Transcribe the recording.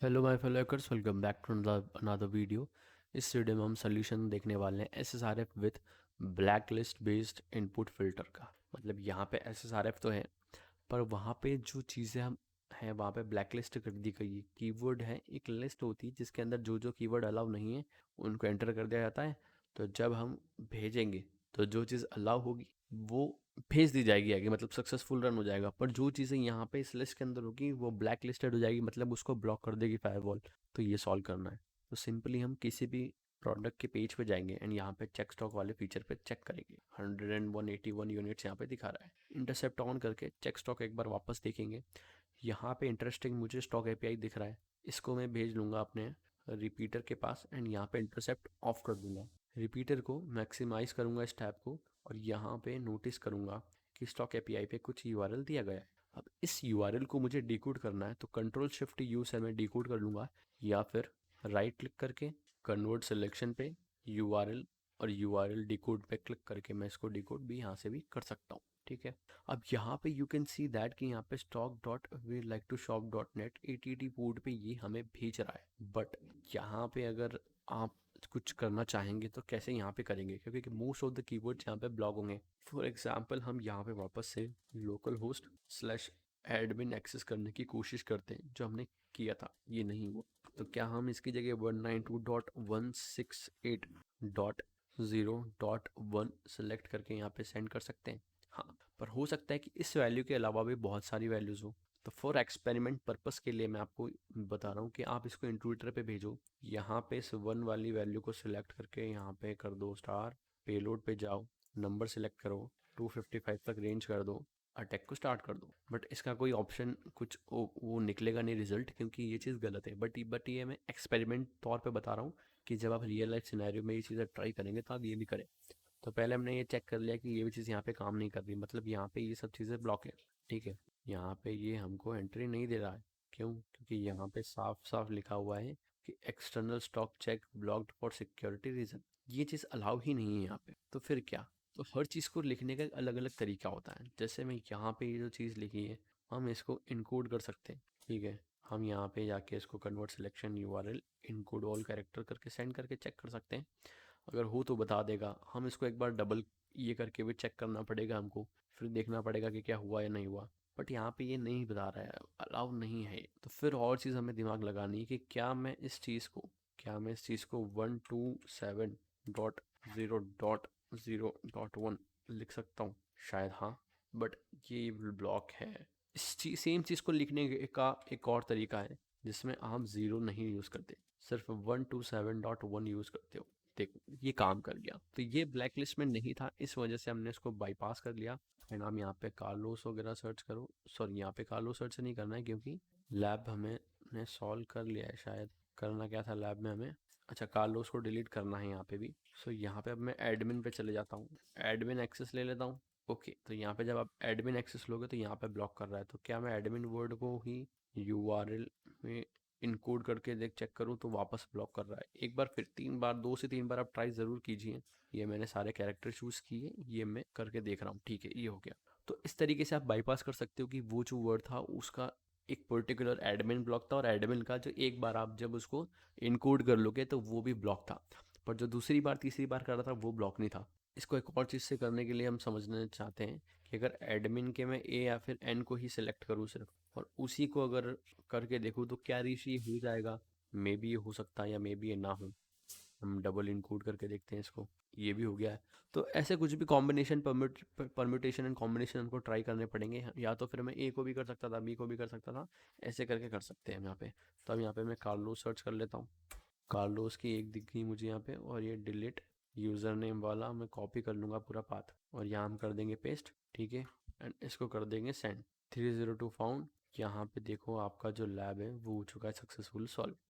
Hello my fellow hackers, welcome back to another video. इस video में हम solution देखने वाले हैं SSRF with blacklist based input filter का। मतलब यहाँ पे एसएसआरएफ तो है, पर वहाँ पे जो चीज़ें हम हैं वहाँ पे ब्लैक लिस्ट कर दी गई है। कीवर्ड है, एक लिस्ट होती है जिसके अंदर जो जो कीवर्ड अलाउ नहीं है उनको एंटर कर दिया जाता है। तो जब हम भेजेंगे तो जो चीज़ अलाउ होगी वो भेज दी जाएगी आगे, मतलब सक्सेसफुल रन हो जाएगा। पर जो चीज़ें यहाँ पे इस लिस्ट के अंदर होगी वो ब्लैक लिस्टेड हो जाएगी, मतलब उसको ब्लॉक कर देगी फायरवॉल। तो ये सॉल्व करना है। तो सिंपली हम किसी भी प्रोडक्ट के पेज पे जाएंगे एंड यहाँ पे चेक स्टॉक वाले फीचर पे चेक करेंगे। 181 यूनिट्स यहाँ पे दिखा रहा है। इंटरसेप्ट ऑन करके चेक स्टॉक एक बार वापस देखेंगे। यहाँ पे इंटरेस्टिंग मुझे स्टॉक एपीआई दिख रहा है, इसको मैं भेज लूँगा अपने रिपीटर के पास एंड यहाँ पे इंटरसेप्ट ऑफ कर दूंगा। रिपीटर को मैक्सिमाइज करूँगा इस टैब को, और यहाँ पे नोटिस करूँगा कि स्टॉक एपीआई पे कुछ यूआरएल दिया गया है। अब इस यूआरएल को मुझे डिकोड करना है, तो कंट्रोल शिफ्ट यू से मैं डिकोड कर लूँगा, या फिर राइट क्लिक करके कन्वर्ट सिलेक्शन पे यूआरएल और यूआरएल डिकोड पे क्लिक करके मैं इसको डिकोड भी यहाँ से भी कर सकता हूँ। ठीक है। अब यहाँ पे यू कैन सी दैट कि यहाँ पे stock dot we like to shop dot net ATT port पे ये हमें भेज रहा है। बट यहाँ पे अगर आप कुछ करना चाहेंगे तो कैसे यहाँ पे करेंगे, क्योंकि मोस्ट ऑफ द कीवर्ड्स यहाँ पे ब्लॉक होंगे। फॉर एग्जांपल हम यहाँ पे वापस से localhost slash admin access करने की कोशिश करते हैं, जो हमने किया था, ये नहीं हुआ। तो क्या हम इसकी जगह 192.168.0.1 सेलेक्ट करके यहाँ पे सेंड कर सकते हैं? हाँ, पर हो सकता है कि इस वैल्यू के अलावा भी बहुत सारी वैल्यूज़ हो। तो फॉर एक्सपेरिमेंट पर्पस के लिए मैं आपको बता रहा हूँ कि आप इसको इंट्रूटर पे भेजो। यहाँ पे इस 1 वाली वैल्यू को सिलेक्ट करके यहाँ पे कर दो स्टार, पेलोड पे जाओ, नंबर सेलेक्ट करो, 255 तक रेंज कर दो, अटैक को स्टार्ट कर दो। बट इसका कोई ऑप्शन कुछ वो निकलेगा नहीं रिजल्ट, क्योंकि ये चीज़ गलत है। बट ये मैं एक्सपेरिमेंट तौर पे बता रहा हूँ कि जब आप रियल लाइफ सिनेरियो में ये चीज़ें ट्राई करेंगे तो आप ये भी करें। तो पहले हमने ये चेक कर लिया कि ये भी चीज़ यहाँ पे काम नहीं कर रही, मतलब यहाँ पे ये सब चीज़ें ब्लॉक है। ठीक है। यहाँ पे ये हमको एंट्री नहीं दे रहा है। क्यों? क्योंकि यहाँ पे साफ साफ लिखा हुआ है कि external stock check blocked for security reason. ये चीज़ अलाउ ही नहीं है यहाँ पे। तो फिर क्या? तो हर चीज़ को लिखने का अलग अलग तरीका होता है। जैसे मैं यहाँ पे ये जो चीज़ लिखी है हम इसको इनकोड कर सकते हैं। ठीक है। हम यहाँ पे जाके इसको convert selection URL encode all character करके सेंड करके चेक कर सकते हैं। अगर हो तो बता देगा। हम इसको एक बार डबल ये करके भी चेक करना पड़ेगा हमको, फिर देखना पड़ेगा कि क्या हुआ या नहीं हुआ। बट यहाँ पे ये नहीं बता रहा है, अलाउ नहीं है। तो फिर और चीज़ हमें दिमाग लगानी है कि क्या मैं इस चीज़ को 127.0.0.1 लिख सकता हूँ? शायद हाँ। बट ये ब्लॉक है। इस चीज सेम चीज़ को लिखने का एक और तरीका है जिसमें आप ज़ीरो नहीं यूज़ करते, सिर्फ 127.1 यूज़ करते हो। देखो ये काम कर गया। तो ये ब्लैक लिस्ट में नहीं था, इस वजह से हमने इसको बाईपास कर लिया। एंड आप यहाँ पे कार्लोस वगैरह सर्च करो। सॉरी, यहाँ पे कार्लोस सर्च नहीं करना है क्योंकि लैब हमें ने सॉल्व कर लिया है शायद। करना क्या था लैब में हमें? अच्छा, कार्लोस को डिलीट करना है यहाँ पे भी। सो यहाँ पे अब मैं एडमिन पे चले जाता हूँ, एडमिन एक्सेस ले लेता हूँ। ओके, तो यहाँ पे जब आप एडमिन एक्सेस लोगे तो यहाँ पे ब्लॉक कर रहा है। तो क्या मैं एडमिन वर्ड को ही URL में इनकोड करके देख चेक करूँ तो वापस ब्लॉक कर रहा है। एक बार फिर 3 बार, 2 से 3 बार आप ट्राई ज़रूर कीजिए। ये मैंने सारे कैरेक्टर चूज़ किए, ये मैं करके देख रहा हूँ। ठीक है, ये हो गया। तो इस तरीके से आप बाईपास कर सकते हो कि वो जो वर्ड था उसका एक पर्टिकुलर एडमिन ब्लॉक था, और एडमिन का जो एक बार आप जब उसको इनकोड कर लोगे तो वो भी ब्लॉक था। पर जो दूसरी बार तीसरी बार कर रहा था वो ब्लॉक नहीं था। इसको एक और चीज़ से करने के लिए हम समझना चाहते हैं कि अगर एडमिन के मैं ए या फिर एन को ही सिलेक्ट करूँ सिर्फ, और उसी को अगर करके देखूँ तो क्या ऋषि हो जाएगा? मे बी ये हो सकता है या मे बी ये ना हो। हम डबल इनकोड करके देखते हैं इसको। ये भी हो गया है। तो ऐसे कुछ भी कॉम्बिनेशन परम्यूटेशन एंड कॉम्बिनेशन हमको ट्राई करने पड़ेंगे। या तो फिर मैं ए को भी कर सकता था, बी को भी कर सकता था, ऐसे करके कर सकते हैं हम यहाँ पे। तो अब यहाँ पे मैं कार्लोस सर्च कर लेता हूँ। कार्लोस की एक दिख गई मुझे यहाँ पे, और ये डिलीट यूज़र नेम वाला मैं कॉपी कर लूँगा पूरा पाथ, और यहाँ हम कर देंगे पेस्ट। ठीक है। एंड इसको कर देंगे सेंड। 302 फाउंड। यहाँ पे देखो आपका जो लैब है वो हो चुका है सक्सेसफुल सॉल्व।